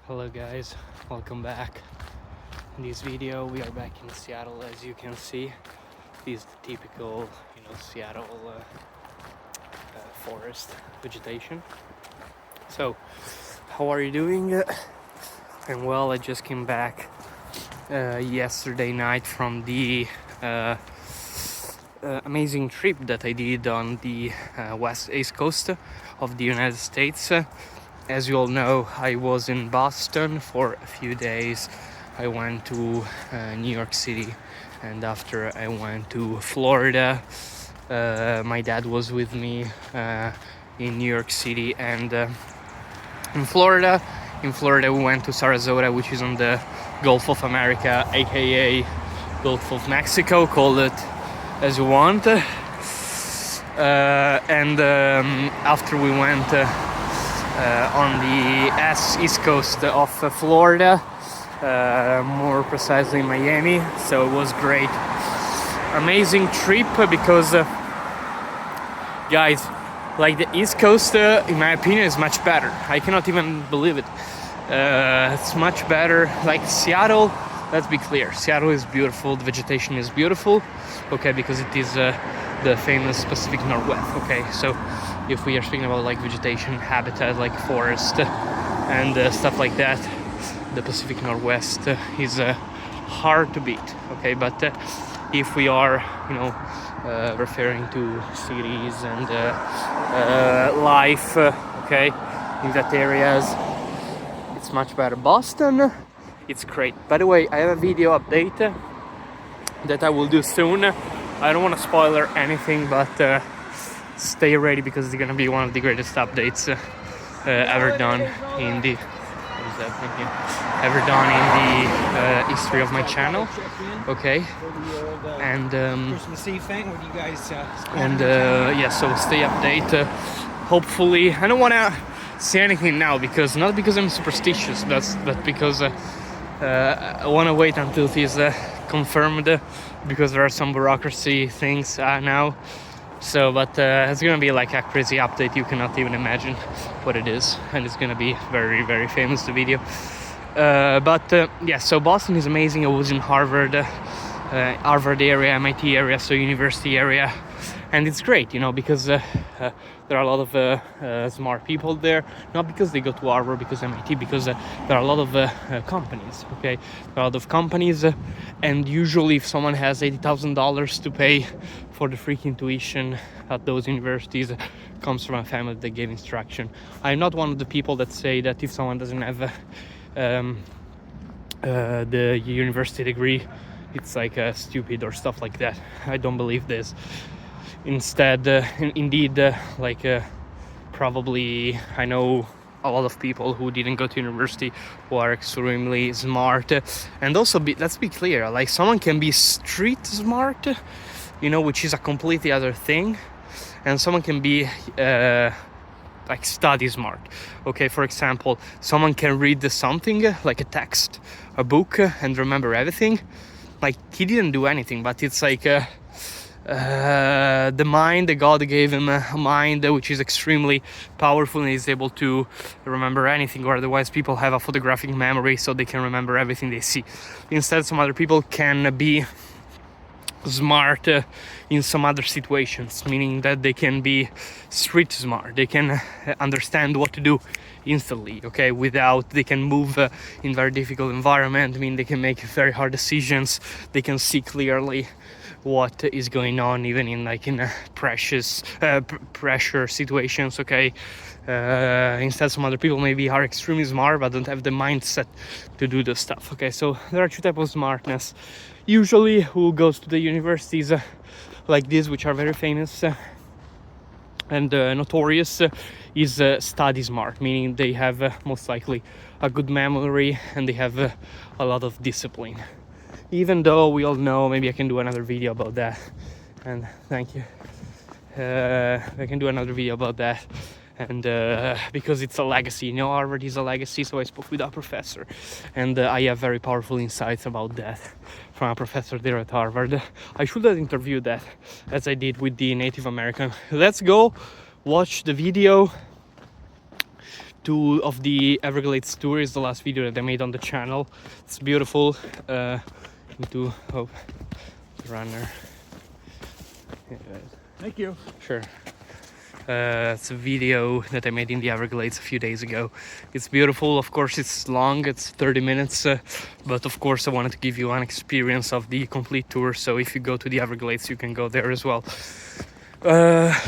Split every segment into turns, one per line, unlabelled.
Hello guys, welcome back. In this video we are back in Seattle. As you can see, this is the typical Seattle forest vegetation. So how are you doing? And well, I just came back yesterday night from the amazing trip that I did on the west east coast of the United States. As you all know, I was in Boston for a few days. I went to New York City, and after I went to Florida. My dad was with me in New York City and in Florida. In Florida, we went to Sarasota, which is on the Gulf of America, aka Gulf of Mexico. Call it as you want. And after we went on the east coast of Florida, more precisely Miami. So it was great, amazing trip because guys, like the east coast in my opinion is much better. I cannot even believe it. It's much better. Like Seattle, let's be clear, Seattle is beautiful, the vegetation is beautiful, okay, because it is the famous Pacific Northwest. Okay, so if we are speaking about like vegetation, habitat, like forest and stuff like that, the Pacific Northwest is hard to beat. Okay, but if we are referring to cities and life, okay, in that areas, it's much better. Boston, it's great. By the way, I have a video update that I will do soon. I don't want to spoiler anything, but stay ready because it's gonna be one of the greatest updates ever done in the history of my channel. Okay, and
Christmas Eve thing. What do you guys?
yeah, so stay updated. Hopefully, I don't want to say anything now because not because I'm superstitious, but because I want to wait until it is confirmed, because there are some bureaucracy things now. So, but it's gonna be like a crazy update. You cannot even imagine what it is, and it's gonna be very, very famous, the video. But yeah, so Boston is amazing. I was in Harvard area, MIT area, so university area, and it's great, because there are a lot of smart people there. Not because they go to Harvard, because MIT, because there are a lot of companies. Okay, there are a lot of companies, and usually if someone has $80,000 to pay for the freaking tuition at those universities, comes from a family that gave instruction. I'm not one of the people that say that if someone doesn't have the university degree, it's like stupid or stuff like that. I don't believe this. Instead, indeed, probably I know a lot of people who didn't go to university who are extremely smart. And also, let's be clear, like someone can be street smart, which is a completely other thing, and someone can be like study smart. Okay, for example, someone can read something like a text, a book, and remember everything. Like he didn't do anything, but it's like the mind, God gave him a mind which is extremely powerful and is able to remember anything, or otherwise people have a photographic memory so they can remember everything they see. Instead, some other people can be smart in some other situations, meaning that they can be street smart. They can understand what to do instantly, okay, they can move in very difficult environment. I mean, they can make very hard decisions. They can see clearly what is going on, even in pressure situations. Okay, instead, some other people maybe are extremely smart but don't have the mindset to do the stuff. Okay, so there are two types of smartness. Usually, who goes to the universities like this, which are very famous and notorious, is study smart, meaning they have most likely a good memory and they have a lot of discipline. Even though we all know, maybe I can do another video about that, and thank you. I can do another video about that, and because it's a legacy, Harvard is a legacy. So I spoke with a professor, and I have very powerful insights about that from a professor there at Harvard. I should have interviewed that, as I did with the Native American. Let's go watch the video of the Everglades tour is the last video that I made on the channel. It's beautiful. Into the runner. Yeah,
Thank you.
sure. It's a video that I made in the Everglades a few days ago. It's beautiful. Of course, it's long. It's 30 minutes. But of course, I wanted to give you an experience of the complete tour. So if you go to the Everglades, you can go there as well.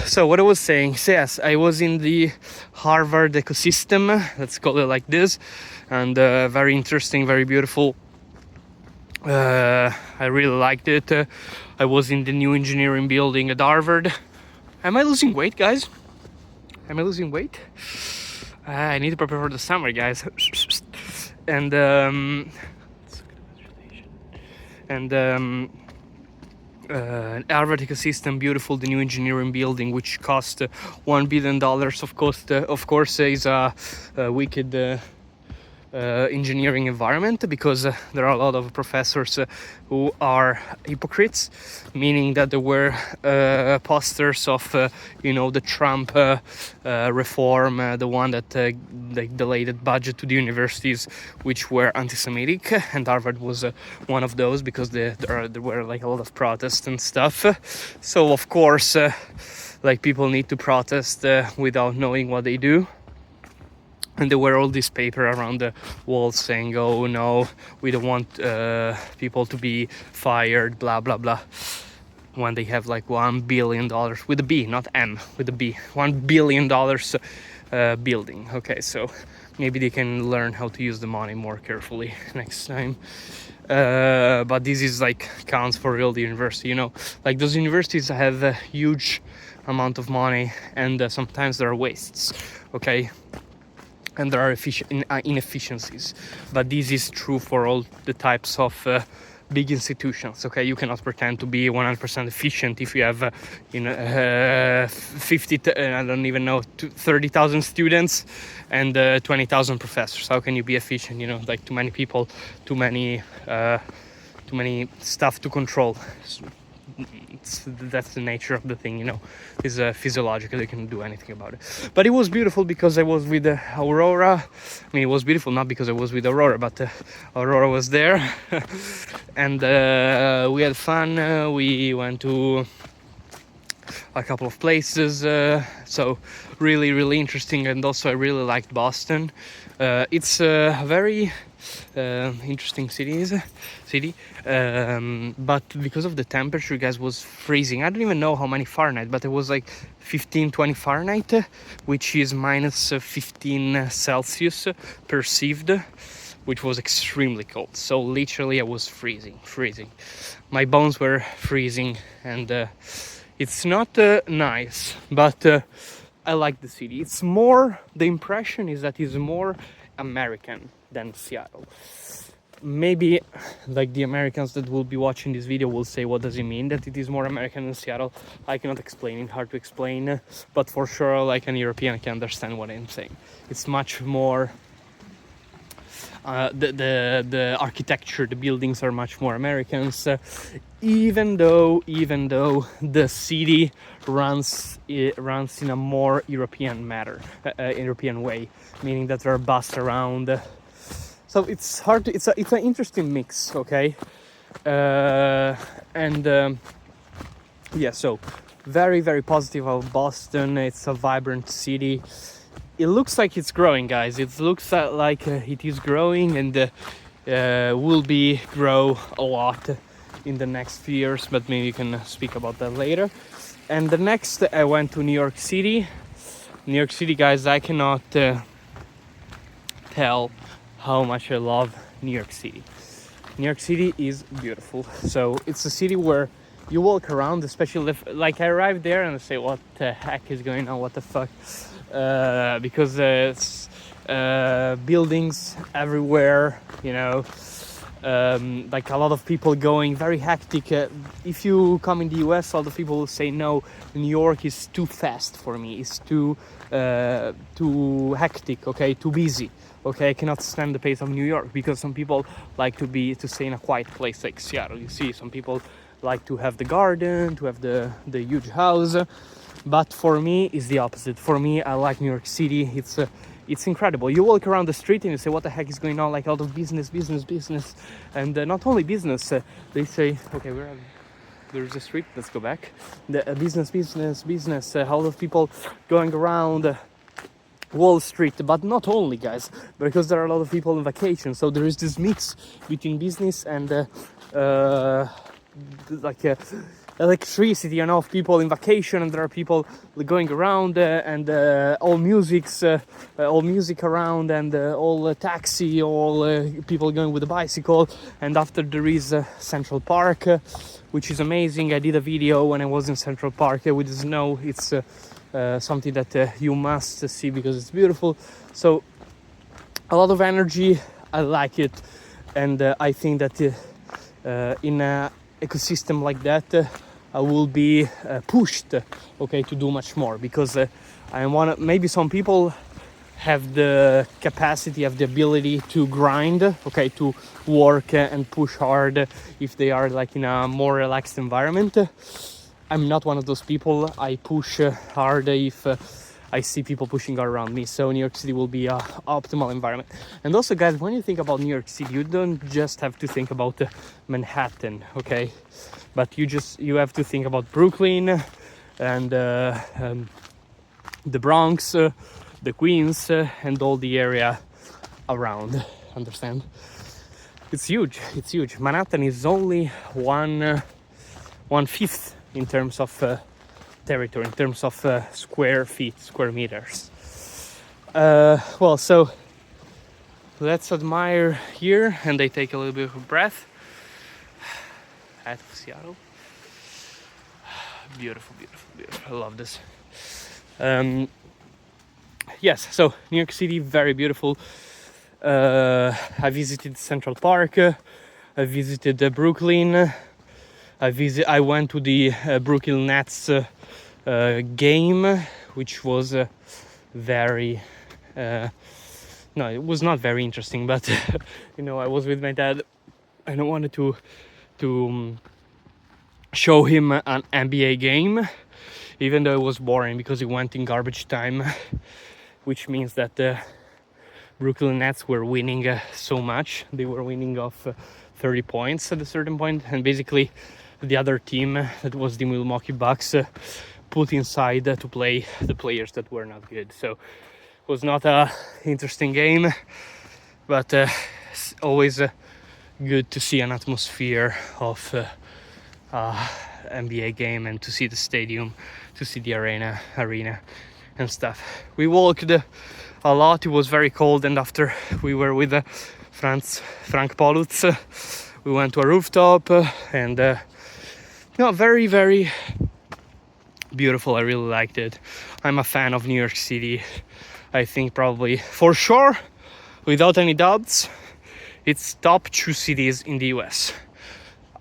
So what I was saying, so yes, I was in the Harvard ecosystem, let's call it like this, and very interesting, very beautiful. I really liked it. I was in the new engineering building at Harvard. Am I losing weight, guys? Am I losing weight? I need to prepare for the summer, guys. And Harvard ecosystem, beautiful. The new engineering building, which cost $1 billion. Of course, is a wicked engineering environment, because there are a lot of professors who are hypocrites, meaning that there were posters of the Trump reform, the one that they delayed the budget to the universities, which were anti-Semitic, and Harvard was one of those, because there were like a lot of protests and stuff. So of course, like, people need to protest without knowing what they do. And there were all this paper around the walls saying, oh no, we don't want people to be fired, blah blah blah, when they have like $1 billion, with a B, not M, with a B, $1 billion building. Okay, so maybe they can learn how to use the money more carefully next time. But this is like counts for real, the university, like those universities have a huge amount of money, and sometimes there are wastes, okay, and there are inefficiencies. But this is true for all the types of big institutions, okay? You cannot pretend to be 100% efficient if you have 30,000 students and 20,000 professors. How can you be efficient? Like, too many people, too many stuff to control. That's the nature of the thing, is physiological. You can do anything about it. But it was beautiful because I was with Aurora. I mean, it was beautiful not because I was with Aurora, but Aurora was there. And we had fun. We went to a couple of places, so really, really interesting. And also I really liked Boston. It's a very interesting city, but because of the temperature, guys, was freezing. I don't even know how many Fahrenheit, but it was like 15-20 Fahrenheit, which is minus 15 Celsius perceived, which was extremely cold. So literally I was freezing. My bones were freezing, and it's not nice, but I like the city. It's more, the impression is that it's more American than Seattle. Maybe like the Americans that will be watching this video will say, what does it mean that it is more American than Seattle? I cannot explain it, hard to explain, but for sure, like, an European can understand what I'm saying. It's much more the architecture, the buildings are much more Americans, even though the city runs in a more European European way, meaning that there are buses around. So it's hard to, it's an interesting mix, okay? Yeah, so very, very positive about Boston. It's a vibrant city. It looks like it's growing, guys. It looks like it is growing, and will grow a lot in the next few years, but maybe you can speak about that later. And the next, I went to New York City. New York City, guys, I cannot tell how much I love New York City. New York City is beautiful. So it's a city where you walk around, especially like I arrived there and I say, what the heck is going on? What the fuck? Because it's buildings everywhere, like a lot of people going, very hectic. If you come in the US, a lot of people will say, no, New York is too fast for me. It's too hectic, okay, too busy. Okay, I cannot stand the pace of New York, because some people like to stay in a quiet place like Seattle. You see, some people like to have the garden, to have the huge house. But for me, it's the opposite. For me, I like New York City. it's incredible. You walk around the street and you say, what the heck is going on? Like, a lot of business. And not only business, they say, okay, there's a street, let's go back. The business, a lot of people going around Wall Street, but not only, guys, because there are a lot of people on vacation. So there is this mix between business and electricity, of people in vacation, and there are people going around and all music around, and all taxi, all people going with a bicycle. And after there is Central Park, which is amazing. I did a video when I was in Central Park with the snow. It's something that you must see because it's beautiful. So a lot of energy, I like it, and I think that in an ecosystem like that I will be pushed to do much more, because maybe some people have the capacity, have the ability to grind, to work and push hard if they are like in a more relaxed environment. I'm not one of those people. I push hard if I see people pushing around me. So New York City will be an optimal environment. And also, guys, when you think about New York City, you don't just have to think about Manhattan, okay? But you have to think about Brooklyn and the Bronx, the Queens, and all the area around. Understand? It's huge. It's huge. Manhattan is only 1/5 in terms of territory, in terms of square meters. So let's admire here, and I take a little bit of breath. Out of Seattle. Beautiful. I love this. Yes, so New York City, very beautiful. I visited Central Park. I visited Brooklyn. I went to the Brooklyn Nets game, which was very no, it was not very interesting, but I was with my dad and I wanted to show him an NBA game, even though it was boring because it went in garbage time, which means that the Brooklyn Nets were winning so much. They were winning off 30 points at a certain point, and basically the other team, that was the Milwaukee Bucks, put inside to play the players that were not good. So it was not a interesting game, but it's always good to see an atmosphere of NBA game, and to see the stadium, to see the arena and stuff. We walked a lot. It was very cold, and after we were with Frank Polutz, we went to a rooftop, and very, very beautiful. I really liked it. I'm a fan of New York City. I think probably, for sure, without any doubts, it's top 2 cities in the US.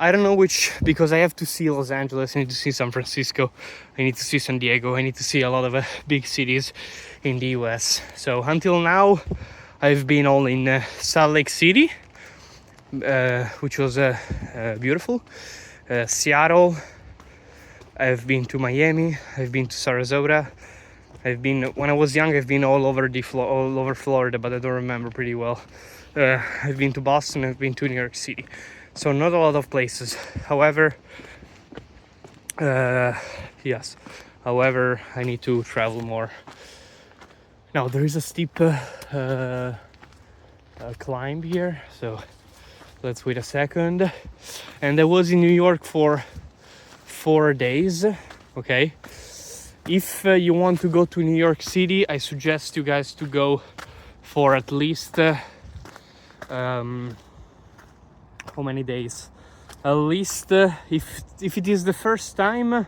I don't know which, because I have to see Los Angeles, I need to see San Francisco, I need to see San Diego, I need to see a lot of big cities in the US. So until now, I've been all in Salt Lake City, which was beautiful. Seattle, I've been to Miami, I've been to Sarasota. When I was young, I've been all over Florida, but I don't remember pretty well. I've been to Boston, I've been to New York City. So not a lot of places. However, yes. However, I need to travel more. Now there is a steep climb here, so let's wait a second. And I was in New York for 4 days. Okay. If you want to go to New York City, I suggest you guys to go for at least how many days? At least if it is the first time,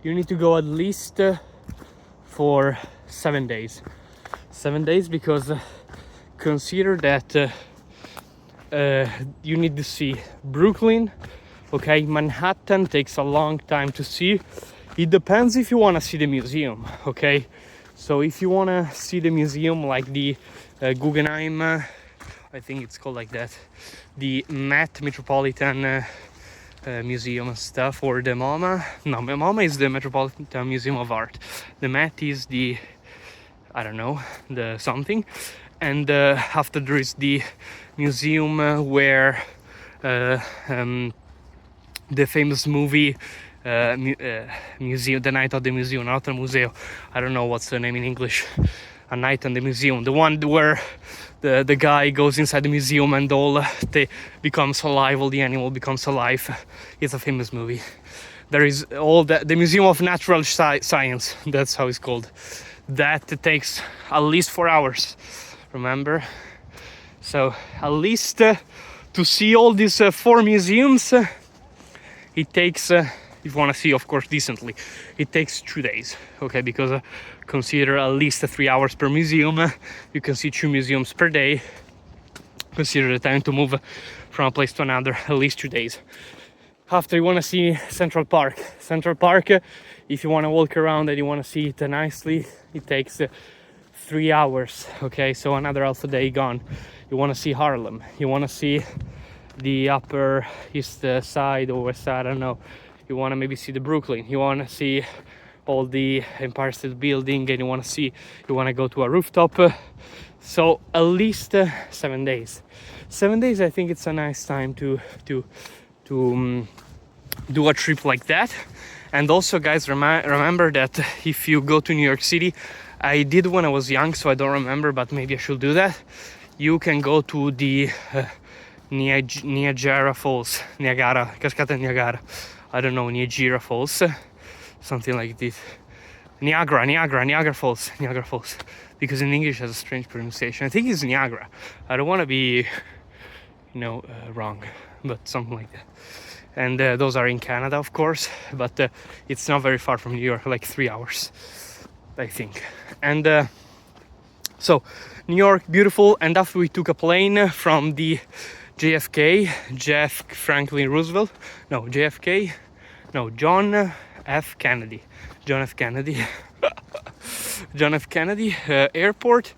you need to go at least for 7 days. 7 days, because consider that you need to see Brooklyn. Okay, Manhattan takes a long time to see. It depends if you want to see the museum. Okay, so if you want to see the museum, like the Guggenheim, I think it's called like that, the Metropolitan Museum and stuff, or the MoMA. No, MoMA is the Metropolitan Museum of Art. The Met is the I don't know, the something. And after there is the museum where the famous movie museum, The Night of the Museum, not a museo, I don't know what's the name in English, A Night in the Museum, the one where the guy goes inside the museum and all becomes alive, all the animal becomes alive. It's a famous movie. There is all the Museum of Natural Science, that's how it's called. That takes at least 4 hours, remember? So at least to see all these 4 museums, it takes, if you want to see, of course, decently, it takes 2 days, okay? Because consider at least 3 hours per museum. You can see 2 museums per day. Consider the time to move from a place to another, at least 2 days. After, you want to see Central Park. Central Park, if you want to walk around and you want to see it nicely, it takes 3 hours, okay? So another half a day gone. You want to see Harlem. You want to see the Upper East Side or West Side, I don't know. You want to maybe see the Brooklyn. You want to see all the Empire State Building, and you want to go to a rooftop. So at least 7 days. 7 days, I think it's a nice time to do a trip like that. And also, guys, remember that if you go to New York City, I did when I was young, so I don't remember, but maybe I should do that. You can go to the Niagara Falls, Cascata Niagara. I don't know, Niagara Falls, something like this. Niagara Falls, because in English it has a strange pronunciation. I think it's Niagara. I don't want to be, wrong, but something like that. And those are in Canada, of course, but it's not very far from New York, like 3 hours, I think. And so New York, beautiful. And after we took a plane from the JFK, John F. Kennedy John F. Kennedy Airport,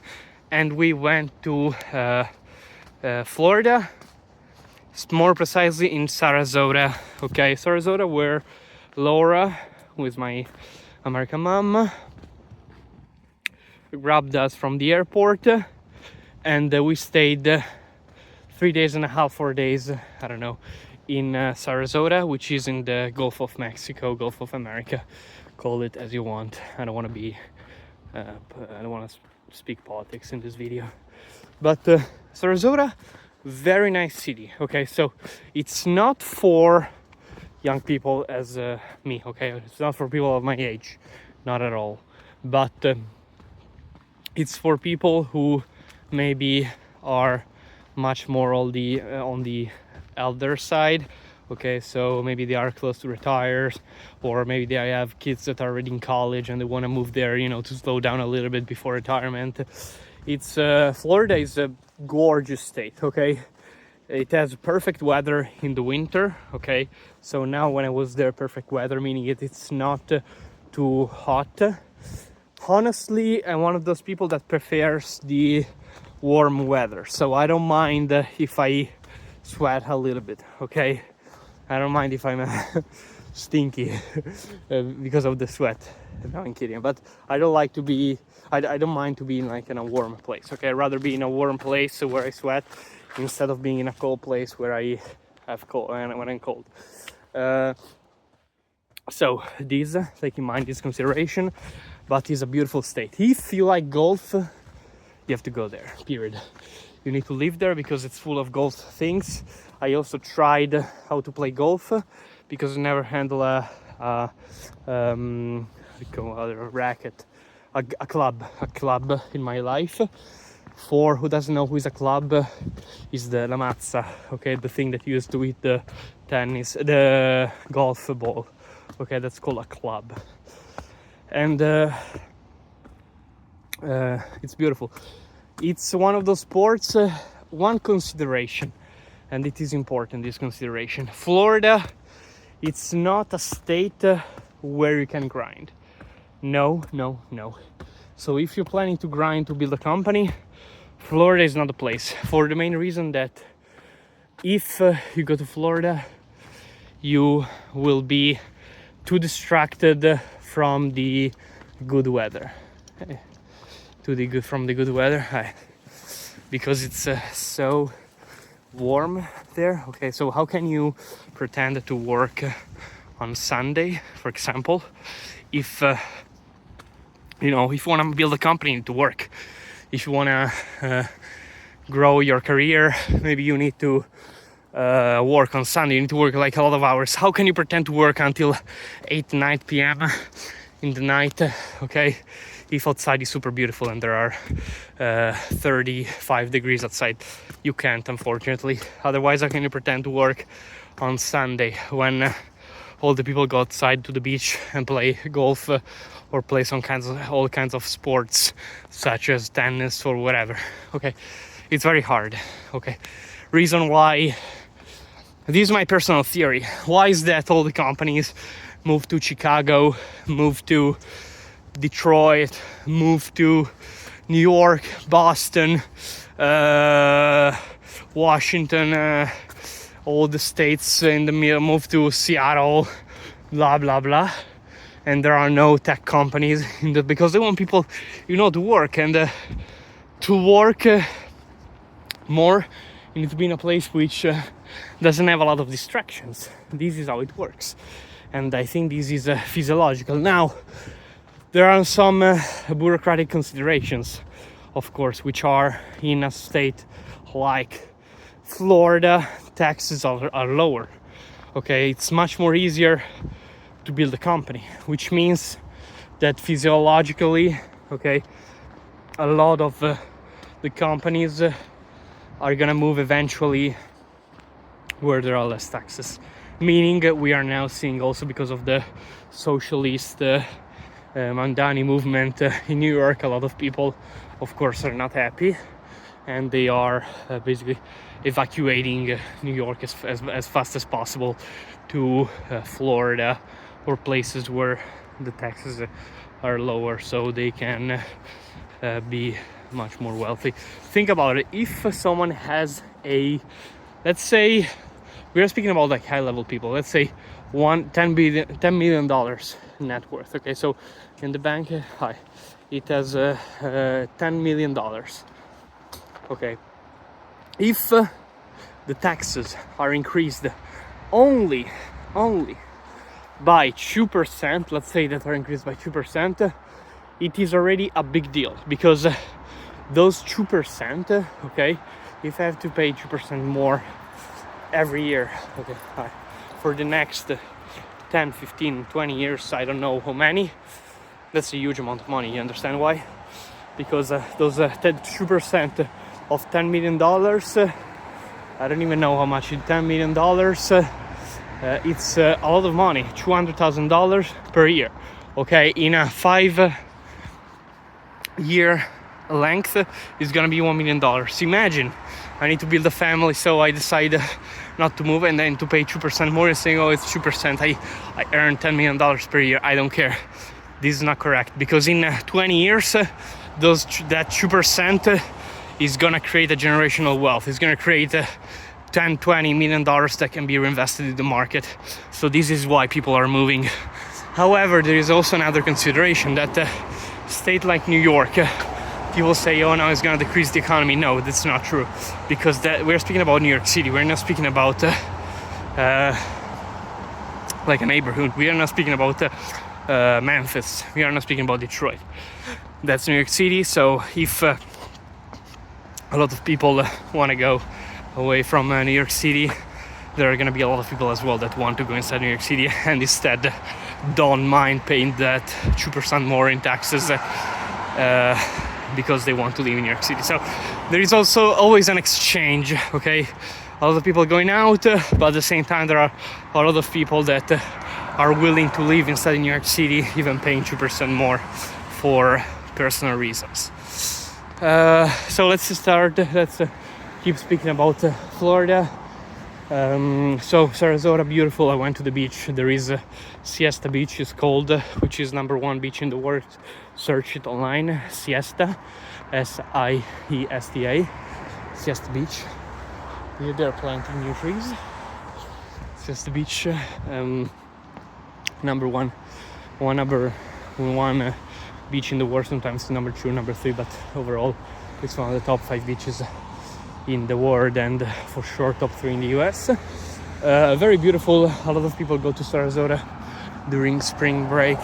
and we went to Florida, more precisely in Sarasota. Okay, Sarasota, where Laura, with my American mom, grabbed us from the airport, and we stayed 3 days and a half, 4 days, I don't know, in Sarasota, which is in the Gulf of Mexico, Gulf of America. Call it as you want. I don't want to speak politics in this video, but Sarasota, very nice city. Okay, so it's not for young people as me. Okay, it's not for people of my age, not at all. But it's for people who maybe are much more on the elder side. Okay, so maybe they are close to retire, or maybe they have kids that are already in college and they want to move there, to slow down a little bit before retirement. It's Florida is a gorgeous state. Okay, it has perfect weather in the winter. Okay, so now when I was there, perfect weather, meaning it's not too hot. Honestly, I'm one of those people that prefers the warm weather, so I don't mind if I sweat a little bit. Okay, I don't mind if I'm stinky because of the sweat. No, I'm kidding, but I don't like to be, I don't mind to be in a warm place. Okay, I'd rather be in a warm place where I sweat instead of being in a cold place where I have cold when I'm cold. So this, take in mind this consideration, but it's a beautiful state. If you like golf, you have to go there, period. You need to live there because it's full of golf things. I also tried how to play golf because I never handle a racket, a club in my life. For who doesn't know who is a club, is the la mazza, okay, the thing that you used to hit the golf ball. Okay, that's called a club. And it's beautiful. It's one of those sports, one consideration, and it is important, this consideration. Florida, it's not a state where you can grind. No. So if you're planning to grind to build a company, Florida is not the place, for the main reason that if you go to Florida, you will be too distracted from the good weather. from the good weather. Because it's so warm there. Okay, so how can you pretend to work on Sunday, for example, if you know, if you want to build a company, you need to work. If you want to grow your career, maybe you need to work on Sunday. You need to work like a lot of hours. How can you pretend to work until 8 9 p.m. in the night? Okay, if outside is super beautiful and there are 35 degrees outside, you can't, unfortunately. Otherwise, how can you pretend to work on Sunday when all the people go outside to the beach and play golf or play all kinds of sports such as tennis or whatever? Okay, it's very hard. Okay, reason why, this is my personal theory, why is that all the companies move to Chicago, move to Detroit, move to New York, Boston, Washington, all the states in the middle, move to Seattle, blah blah blah, and there are no tech companies because they want people, you know, to work, and to work more, you need to be in a place which doesn't have a lot of distractions. This is how it works, and I think this is physiological. Now, there are some bureaucratic considerations, of course, which are in a state like Florida, taxes are lower. Okay, it's much more easier to build a company, which means that physiologically, okay, a lot of the companies are gonna move eventually where there are less taxes. Meaning we are now seeing, also because of the socialist Mandani movement in New York, a lot of people, of course, are not happy, and they are basically evacuating New York as fast as possible to Florida or places where the taxes are lower, so they can be much more wealthy. Think about it. If someone has let's say, we are speaking about like high level people, let's say $10 million net worth. Okay, so in the bank, it has $10 million. Okay, if the taxes are increased only by 2%, let's say that are increased by 2%, it is already a big deal, because those 2%, okay, if I have to pay 2% more every year, okay, for the next 10, 15, 20 years, I don't know how many, that's a huge amount of money. You understand why? Because those 2% of $10 million, I don't even know how much is $10 million. It's a lot of money, $200,000 per year. Okay, in a 5-year length, it's gonna be $1 million. Imagine, I need to build a family, so I decide not to move, and then to pay 2% more and saying, oh, it's 2%, I earn $10 million per year. I don't care. This is not correct, because in 20 years, that 2% is gonna create a generational wealth. It's gonna create $10-20 million that can be reinvested in the market. So this is why people are moving. However, there is also another consideration, that a state like New York, people say, oh, no, it's gonna decrease the economy. No, that's not true, because we're speaking about New York City. We're not speaking about like a neighborhood. We are not speaking about Memphis. We are not speaking about Detroit. That's New York City. So if a lot of people want to go away from New York City, there are going to be a lot of people as well that want to go inside New York City and instead don't mind paying that 2% more in taxes because they want to live in New York City. So there is also always an exchange, okay? A lot of people going out, but at the same time there are a lot of people that are willing to live inside New York City, even paying 2% more for personal reasons. So let's start. Let's keep speaking about Florida. So Sarasota, beautiful. I went to the beach. There is Siesta Beach, is called, which is #1 beach in the world. Search it online. Siesta, Siesta, Siesta Beach. They're planting new trees. Siesta Beach, #1 beach in the world. Sometimes it's number 2, number 3, but overall it's one of the top 5 beaches in the world, and for sure top 3 in the US. Very beautiful. A lot of people go to Sarasota during spring break,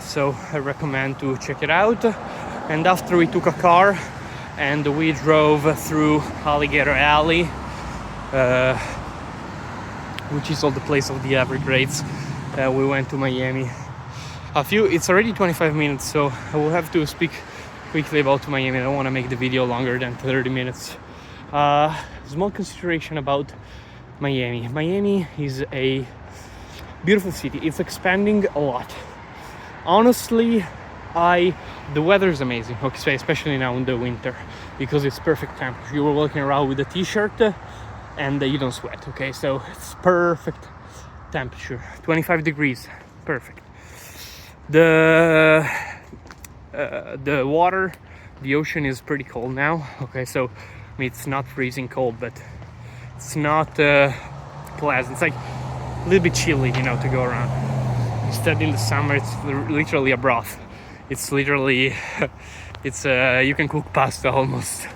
so I recommend to check it out. And after we took a car and we drove through Alligator Alley, which is all the place of the Everglades. We went to Miami. It's already 25 minutes, so I will have to speak quickly about Miami. I don't want to make the video longer than 30 minutes. Small consideration about Miami. Miami is a beautiful city. It's expanding a lot. Honestly, the weather is amazing, okay, especially now in the winter, because it's perfect temperature. You were walking around with a t-shirt and you don't sweat, okay, so it's perfect temperature, 25 degrees, perfect. The water, the ocean is pretty cold now, okay, so I mean, it's not freezing cold, but it's not pleasant. It's like a little bit chilly, to go around. Instead, in the summer, it's literally a broth. It's literally, you can cook pasta almost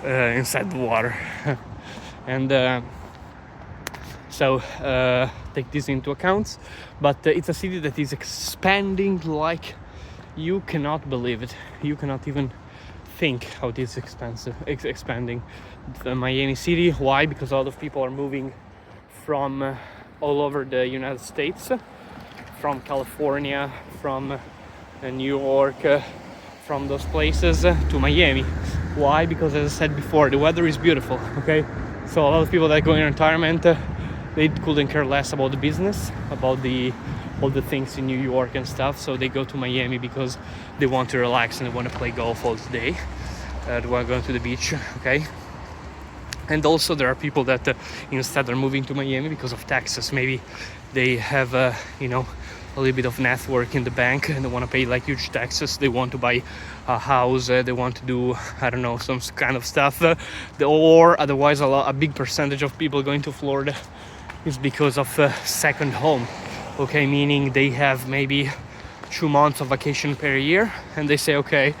inside the water. And so take this into account. But it's a city that is expanding like you cannot believe it. You cannot even think how it is expanding. The Miami City. Why? Because a lot of people are moving from all over the United States, from California, from New York, from those places to Miami. Why? Because, as I said before, the weather is beautiful, okay? So a lot of people that go in retirement, they couldn't care less about the business, about all the things in New York and stuff, so they go to Miami because they want to relax and they want to play golf all day. They want to go to the beach, okay? And also there are people that instead are moving to Miami because of taxes. Maybe they have a little bit of net worth in the bank and they want to pay like huge taxes. They want to buy a house, they want to do, I don't know, some kind of stuff. Or otherwise a big percentage of people going to Florida is because of a second home. Okay, meaning they have maybe 2 months of vacation per year and they say, okay,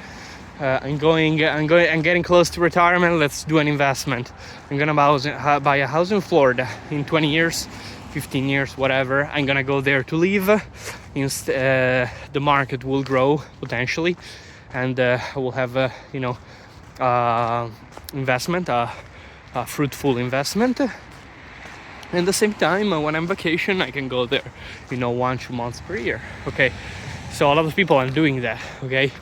I'm getting close to retirement, let's do an investment. I'm gonna buy a house in Florida in 20 years, 15 years, whatever. I'm gonna go there to live. The market will grow potentially, and I will have investment, a fruitful investment. And at the same time, when I'm vacation, I can go there, 1-2 months per year. Okay, so a lot of people are doing that. Okay.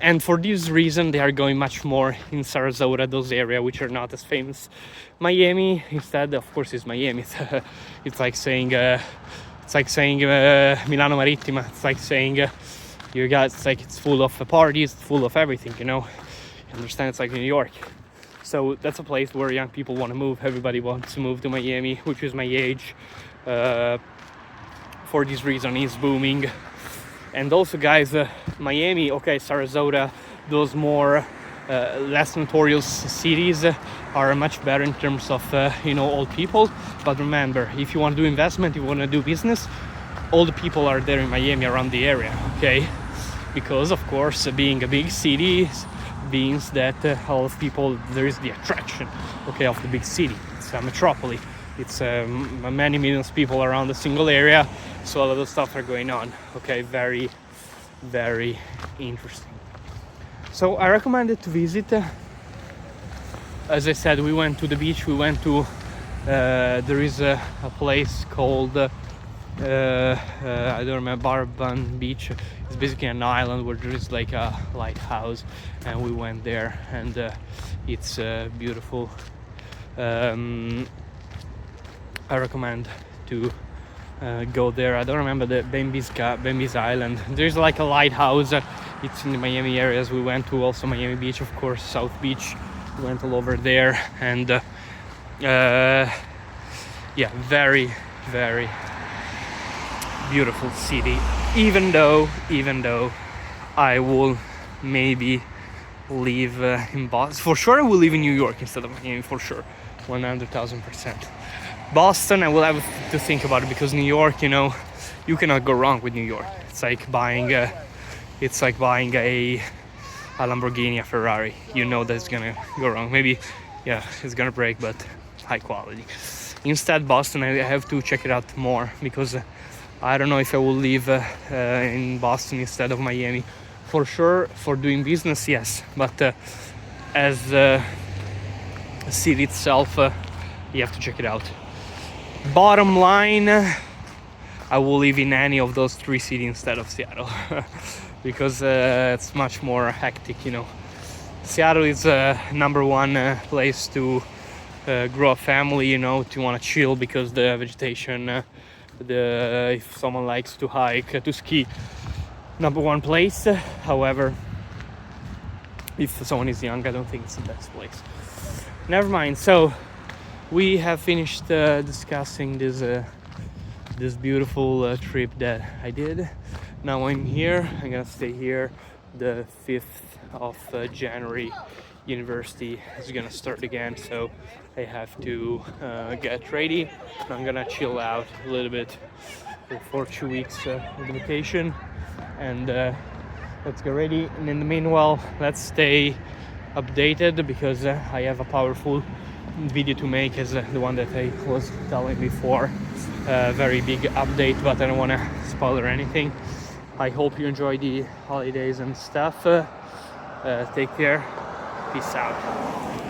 And for this reason, they are going much more in Sarasota, those areas which are not as famous. Miami, instead, of course, is Miami. It's like saying Milano Marittima. It's like saying it's full of parties, full of everything. You understand? It's like New York. So that's a place where young people want to move. Everybody wants to move to Miami, which is my age. For this reason, it's booming. And also, guys, Miami, okay, Sarasota, those more less notorious cities are much better in terms of, old people. But remember, if you want to do investment, you want to do business, all the people are there in Miami around the area, okay? Because, of course, being a big city means that a lot of people, there is the attraction, okay, of the big city. It's a metropolis. It's many millions of people around a single area, so a lot of stuff are going on. Okay, very, very interesting. So I recommend it to visit. As I said, we went to the beach. We went to there is a place called I don't remember, Barbon Beach. It's basically an island where there is like a lighthouse, and we went there, and it's beautiful. I recommend to go there. I don't remember the Bembi's Island. There's like a lighthouse. It's in the Miami areas. We went to also Miami Beach, of course, South Beach. We went all over there, and very, very beautiful city. Even though I will maybe live in Boston. For sure, I will live in New York instead of Miami. For sure, 100,000%. Boston, I will have to think about it, because New York, you cannot go wrong with New York. It's like buying, it's like buying a Lamborghini, a Ferrari. You know that it's gonna go wrong. Maybe, yeah, it's gonna break, but high quality. Instead, Boston, I have to check it out more because I don't know if I will live in Boston instead of Miami. For sure, for doing business, yes, but as the city itself, you have to check it out. Bottom line, I will live in any of those 3 cities instead of Seattle because it's much more hectic, you know. Seattle is number one place to grow a family, you know, to want to chill because the vegetation, if someone likes to hike, to ski, number one place. However, if someone is young, I don't think it's the best place. Never mind. So we have finished discussing this beautiful trip that I did. Now I'm here. I'm gonna stay here. The 5th of January, university is gonna start again, so I have to get ready. I'm gonna chill out a little bit for 2 weeks of vacation, and let's get ready. And in the meanwhile, let's stay updated because I have a powerful video to make, as the one that I was telling before. Very big update, but I don't want to spoiler anything. I hope you enjoy the holidays and stuff. Take care. Peace out.